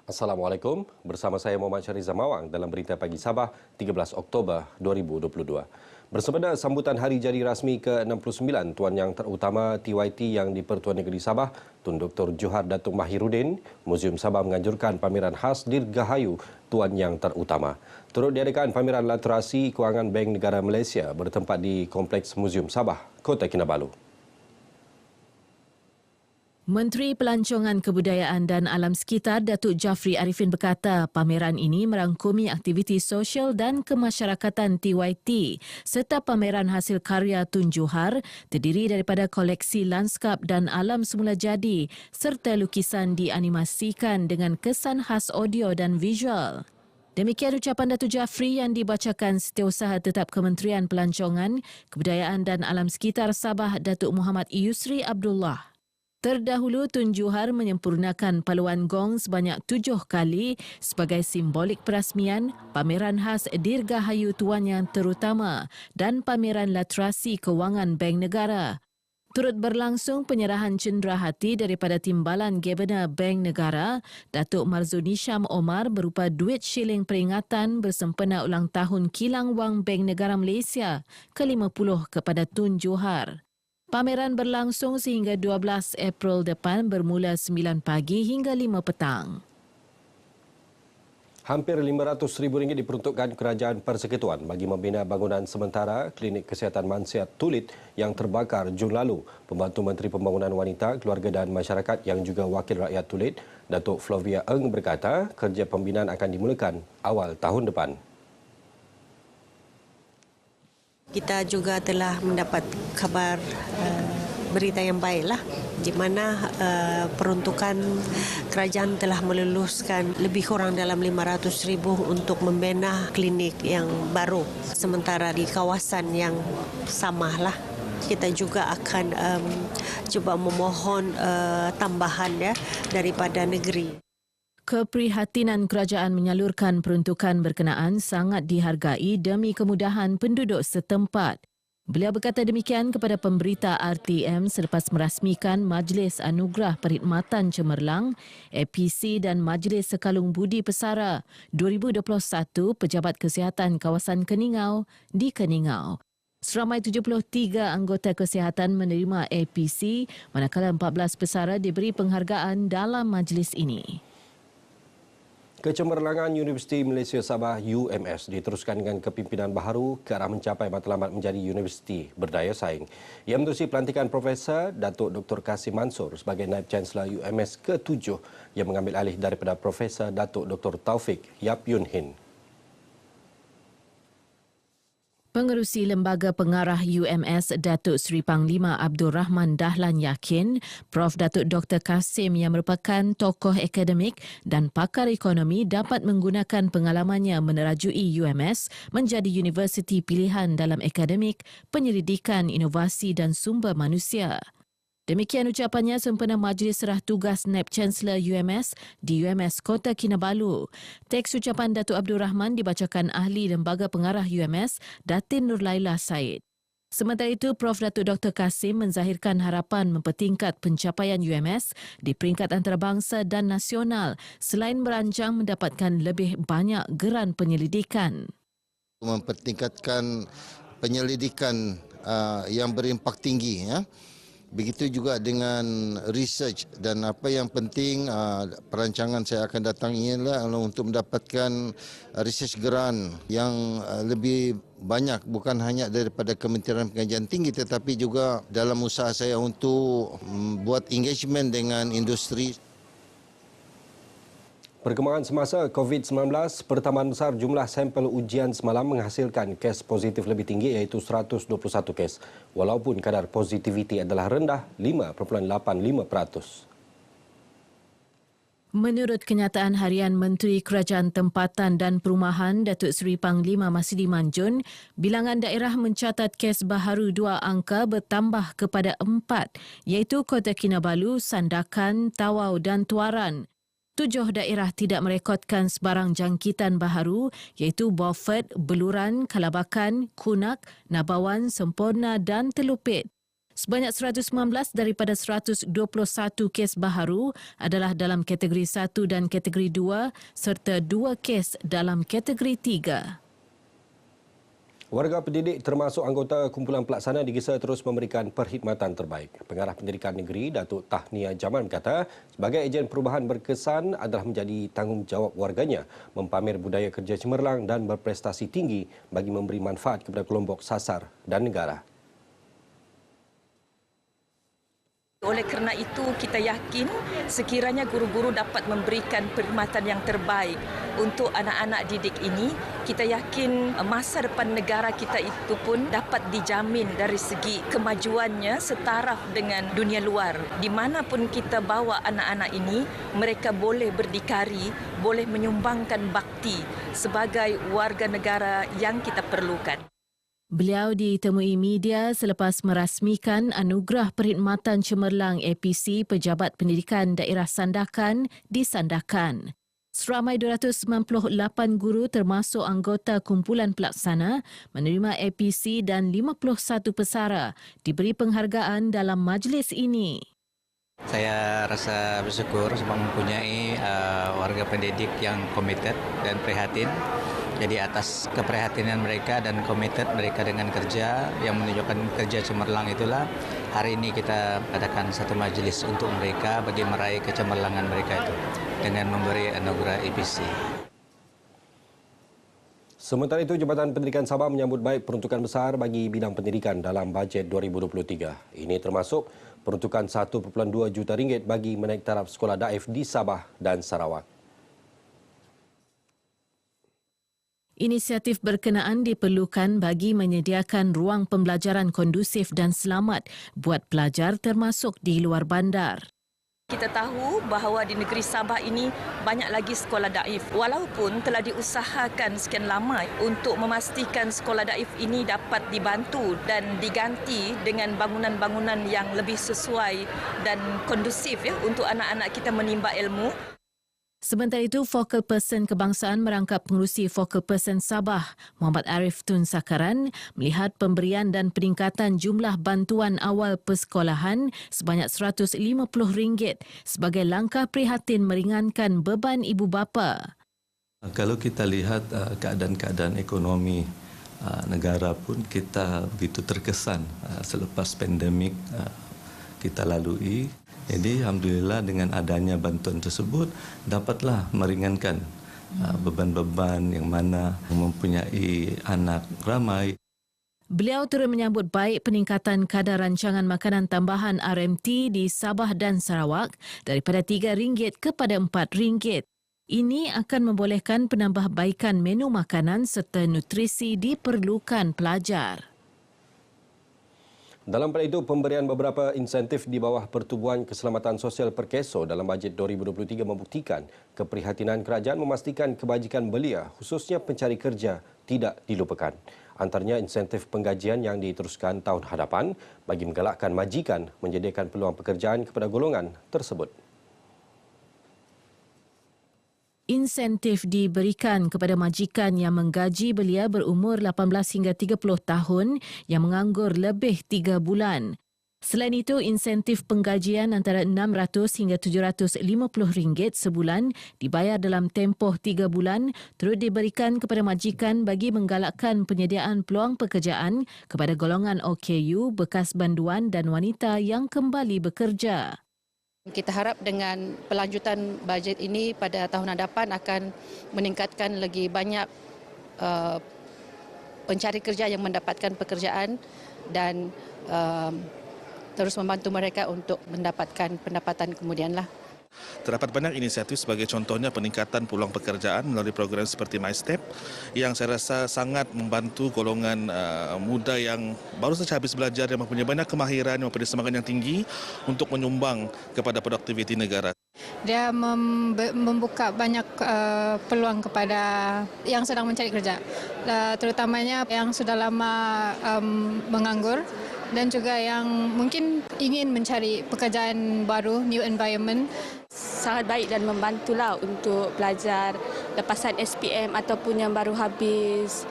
Assalamualaikum, bersama saya Muhammad Syariza Mawang dalam Berita Pagi Sabah 13 Oktober 2022. Bersempena sambutan hari jadi rasmi ke-69 Tuan Yang Terutama TYT yang di-Pertuan Negeri Sabah, Tun Dr. Johar Datuk Mahiruddin, Muzium Sabah menganjurkan pameran khas Dirgahayu Tuan Yang Terutama. Turut diadakan pameran literasi kewangan Bank Negara Malaysia bertempat di Kompleks Muzium Sabah, Kota Kinabalu. Menteri Pelancongan Kebudayaan dan Alam Sekitar Datuk Jafri Arifin berkata pameran ini merangkumi aktiviti sosial dan kemasyarakatan TYT serta pameran hasil karya Tun Johar terdiri daripada koleksi lanskap dan alam semula jadi serta lukisan dianimasikan dengan kesan khas audio dan visual. Demikian ucapan Datuk Jafri yang dibacakan Setiausaha Tetap Kementerian Pelancongan, Kebudayaan dan Alam Sekitar Sabah Datuk Muhammad Yusri Abdullah. Terdahulu, Tun Johar menyempurnakan paluan gong sebanyak 7 kali sebagai simbolik perasmian pameran khas Dirgahayu Tuan Yang Terutama dan pameran literasi kewangan Bank Negara. Turut berlangsung penyerahan cenderahati daripada Timbalan Gabenor Bank Negara, Datuk Marzuni Syam Omar berupa duit shilling peringatan bersempena ulang tahun Kilang Wang Bank Negara Malaysia ke-50 kepada Tun Johar. Pameran berlangsung sehingga 12 April depan bermula 9 pagi hingga 5 petang. Hampir RM500,000 diperuntukkan Kerajaan Persekutuan bagi membina bangunan sementara Klinik Kesihatan Mansiat Tulit yang terbakar Jun lalu. Pembantu Menteri Pembangunan Wanita, Keluarga dan Masyarakat yang juga Wakil Rakyat Tulit, Datuk Flovia Eng berkata kerja pembinaan akan dimulakan awal tahun depan. Kita juga telah mendapat kabar berita yang baiklah di mana peruntukan kerajaan telah meluluskan lebih kurang dalam RM500,000 untuk membina klinik yang baru sementara di kawasan yang samalah. Kita juga akan cuba memohon tambahan daripada negeri. Keprihatinan kerajaan menyalurkan peruntukan berkenaan sangat dihargai demi kemudahan penduduk setempat. Beliau berkata demikian kepada pemberita RTM selepas merasmikan Majlis Anugerah Perkhidmatan Cemerlang, APC dan Majlis Sekalung Budi Pesara 2021 Pejabat Kesihatan Kawasan Keningau di Keningau. Seramai 73 anggota kesihatan menerima APC, manakala 14 pesara diberi penghargaan dalam majlis ini. Kecemerlangan Universiti Malaysia Sabah UMS diteruskan dengan kepimpinan baharu ke arah mencapai matlamat menjadi universiti berdaya saing. Ia menerusi pelantikan Profesor Datuk Dr. Kasim Mansur sebagai Naib Chancellor UMS ke-7 yang mengambil alih daripada Profesor Datuk Dr. Taufik Yap Yun Hin. Pengerusi Lembaga Pengarah UMS Datuk Seri Panglima Abdul Rahman Dahlan yakin Prof. Datuk Dr. Kasim yang merupakan tokoh akademik dan pakar ekonomi dapat menggunakan pengalamannya menerajui UMS menjadi universiti pilihan dalam akademik, penyelidikan, inovasi dan sumber manusia. Demikian ucapannya sempena Majlis Serah Tugas Naib Chancellor UMS di UMS Kota Kinabalu. Teks ucapan Datuk Abdul Rahman dibacakan Ahli Lembaga Pengarah UMS, Datin Nurlaila Said. Sementara itu, Prof. Datuk Dr. Kasim menzahirkan harapan mempertingkat pencapaian UMS di peringkat antarabangsa dan nasional selain merancang mendapatkan lebih banyak geran penyelidikan. Mempertingkatkan penyelidikan yang berimpak tinggi, ya. Begitu juga dengan research dan apa yang penting perancangan saya akan datang ini adalah untuk mendapatkan research grant yang lebih banyak bukan hanya daripada Kementerian Pengajian Tinggi tetapi juga dalam usaha saya untuk buat engagement dengan industri. Perkembangan semasa COVID-19, pertambahan besar jumlah sampel ujian semalam menghasilkan kes positif lebih tinggi iaitu 121 kes. Walaupun kadar positiviti adalah rendah 5.85%. Menurut kenyataan harian Menteri Kerajaan Tempatan dan Perumahan Datuk Seri Panglima Masidi Manjun, bilangan daerah mencatat kes baharu 2 angka bertambah kepada 4 iaitu Kota Kinabalu, Sandakan, Tawau dan Tuaran. 7 daerah tidak merekodkan sebarang jangkitan baharu iaitu Beaufort, Beluran, Kalabakan, Kunak, Nabawan, Semporna dan Telupit. Sebanyak 119 daripada 121 kes baharu adalah dalam kategori 1 dan kategori 2 serta 2 kes dalam kategori 3. Warga pendidik termasuk anggota kumpulan pelaksana digesa terus memberikan perkhidmatan terbaik. Pengarah Pendidikan Negeri Datuk Tahnia Jamal berkata, sebagai ejen perubahan berkesan adalah menjadi tanggungjawab warganya mempamer budaya kerja cemerlang dan berprestasi tinggi bagi memberi manfaat kepada kelompok sasar dan negara. Oleh kerana itu, kita yakin sekiranya guru-guru dapat memberikan perkhidmatan yang terbaik untuk anak-anak didik ini, kita yakin masa depan negara kita itu pun dapat dijamin dari segi kemajuannya setaraf dengan dunia luar. Di mana pun kita bawa anak-anak ini, mereka boleh berdikari, boleh menyumbangkan bakti sebagai warga negara yang kita perlukan. Beliau ditemui media selepas merasmikan Anugerah Perkhidmatan Cemerlang APC Pejabat Pendidikan Daerah Sandakan di Sandakan. Seramai 298 guru termasuk anggota kumpulan pelaksana menerima APC dan 51 pesara diberi penghargaan dalam majlis ini. Saya rasa bersyukur sebab mempunyai warga pendidik yang komited dan prihatin. Jadi atas keprihatinan mereka dan komited mereka dengan kerja yang menunjukkan kerja cemerlang itulah hari ini kita adakan satu majlis untuk mereka bagi meraih kecemerlangan mereka itu dengan memberi anugerah APC. Sementara itu, Jabatan Pendidikan Sabah menyambut baik peruntukan besar bagi bidang pendidikan dalam bajet 2023. Ini termasuk peruntukan 1.2 juta ringgit bagi menaik taraf sekolah daif di Sabah dan Sarawak. Inisiatif berkenaan diperlukan bagi menyediakan ruang pembelajaran kondusif dan selamat buat pelajar termasuk di luar bandar. Kita tahu bahawa di negeri Sabah ini banyak lagi sekolah daif. Walaupun telah diusahakan sekian lama untuk memastikan sekolah daif ini dapat dibantu dan diganti dengan bangunan-bangunan yang lebih sesuai dan kondusif untuk anak-anak kita menimba ilmu. Sementara itu, Focal Person Kebangsaan merangkap pengerusi Focal Person Sabah, Muhammad Arif Tun Sakaran, melihat pemberian dan peningkatan jumlah bantuan awal persekolahan sebanyak RM150 sebagai langkah prihatin meringankan beban ibu bapa. Kalau kita lihat keadaan-keadaan ekonomi negara pun kita begitu terkesan selepas pandemik kita lalui. Jadi alhamdulillah dengan adanya bantuan tersebut dapatlah meringankan beban-beban yang mana mempunyai anak ramai. Beliau turut menyambut baik peningkatan kadar rancangan makanan tambahan RMT di Sabah dan Sarawak daripada RM3 kepada RM4. Ini akan membolehkan penambahbaikan menu makanan serta nutrisi diperlukan pelajar. Dalam pada itu, pemberian beberapa insentif di bawah Pertubuhan Keselamatan Sosial Perkeso dalam bajet 2023 membuktikan keprihatinan kerajaan memastikan kebajikan belia, khususnya pencari kerja, tidak dilupakan. Antaranya insentif penggajian yang diteruskan tahun hadapan bagi menggalakkan majikan menyediakan peluang pekerjaan kepada golongan tersebut. Insentif diberikan kepada majikan yang menggaji belia berumur 18 hingga 30 tahun yang menganggur lebih 3 bulan. Selain itu, insentif penggajian antara RM600 hingga RM750 sebulan dibayar dalam tempoh 3 bulan turut diberikan kepada majikan bagi menggalakkan penyediaan peluang pekerjaan kepada golongan OKU, bekas banduan dan wanita yang kembali bekerja. Kita harap dengan pelanjutan bajet ini pada tahun hadapan akan meningkatkan lagi banyak pencari kerja yang mendapatkan pekerjaan dan terus membantu mereka untuk mendapatkan pendapatan kemudianlah. Terdapat banyak inisiatif sebagai contohnya peningkatan peluang pekerjaan melalui program seperti MyStep yang saya rasa sangat membantu golongan muda yang baru saja habis belajar yang mempunyai banyak kemahiran, yang mempunyai semangat yang tinggi untuk menyumbang kepada produktiviti negara. Dia membuka banyak peluang kepada yang sedang mencari kerja, terutamanya yang sudah lama menganggur dan juga yang mungkin ingin mencari pekerjaan baru, new environment. Sangat baik dan membantulah untuk pelajar lepasan SPM ataupun yang baru habis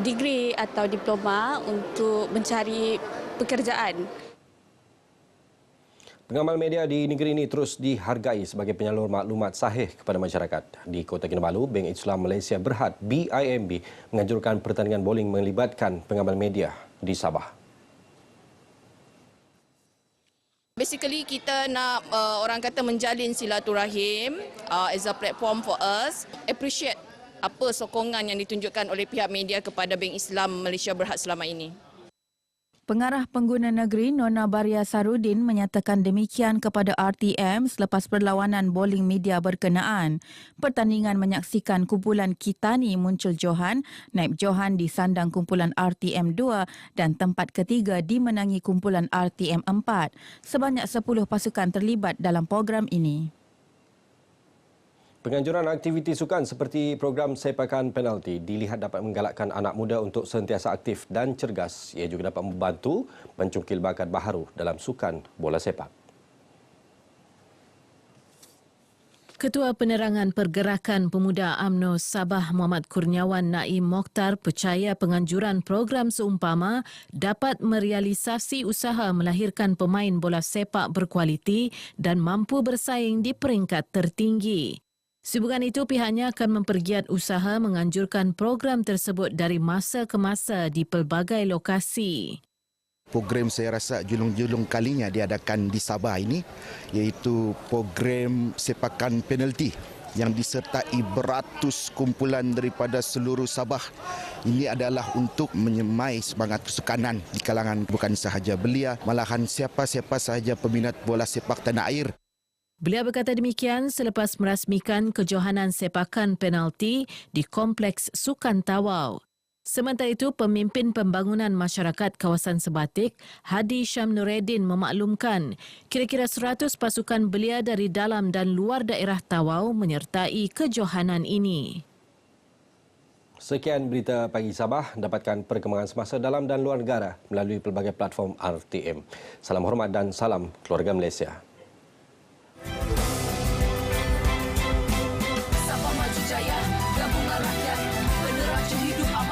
degree atau diploma untuk mencari pekerjaan. Pengamal media di negeri ini terus dihargai sebagai penyalur maklumat sahih kepada masyarakat. Di Kota Kinabalu, Bank Islam Malaysia Berhad BIMB menganjurkan pertandingan bowling melibatkan pengamal media di Sabah. Basically kita nak orang kata menjalin silaturahim as a platform for us. Appreciate apa sokongan yang ditunjukkan oleh pihak media kepada Bank Islam Malaysia Berhad selama ini. Pengarah Pengguna Negeri Nona Baria Sarudin menyatakan demikian kepada RTM selepas perlawanan bowling media berkenaan. Pertandingan menyaksikan kumpulan Kitani Muncul Johan, Naib Johan disandang kumpulan RTM 2 dan tempat ketiga dimenangi kumpulan RTM 4. Sebanyak 10 pasukan terlibat dalam program ini. Penganjuran aktiviti sukan seperti program sepakan penalti dilihat dapat menggalakkan anak muda untuk sentiasa aktif dan cergas. Ia juga dapat membantu mencungkil bakat baharu dalam sukan bola sepak. Ketua Penerangan Pergerakan Pemuda UMNO Sabah Muhammad Kurniawan Naim Mokhtar percaya penganjuran program seumpama dapat merealisasi usaha melahirkan pemain bola sepak berkualiti dan mampu bersaing di peringkat tertinggi. Sehubungan itu, pihaknya akan mempergiat usaha menganjurkan program tersebut dari masa ke masa di pelbagai lokasi. Program saya rasa julung-julung kalinya diadakan di Sabah ini, iaitu program sepakan penalti yang disertai beratus kumpulan daripada seluruh Sabah. Ini adalah untuk menyemai semangat kesukanan di kalangan bukan sahaja belia, malahan siapa-siapa sahaja peminat bola sepak tanah air. Beliau berkata demikian selepas merasmikan kejohanan sepakan penalti di Kompleks Sukan Tawau. Sementara itu, pemimpin pembangunan masyarakat kawasan Sebatik, Hadi Syam Nureddin memaklumkan kira-kira 100 pasukan belia dari dalam dan luar daerah Tawau menyertai kejohanan ini. Sekian berita pagi Sabah. Dapatkan perkembangan semasa dalam dan luar negara melalui pelbagai platform RTM. Salam hormat dan salam keluarga Malaysia. Sabah Maju Jaya, Gabungan Rakyat.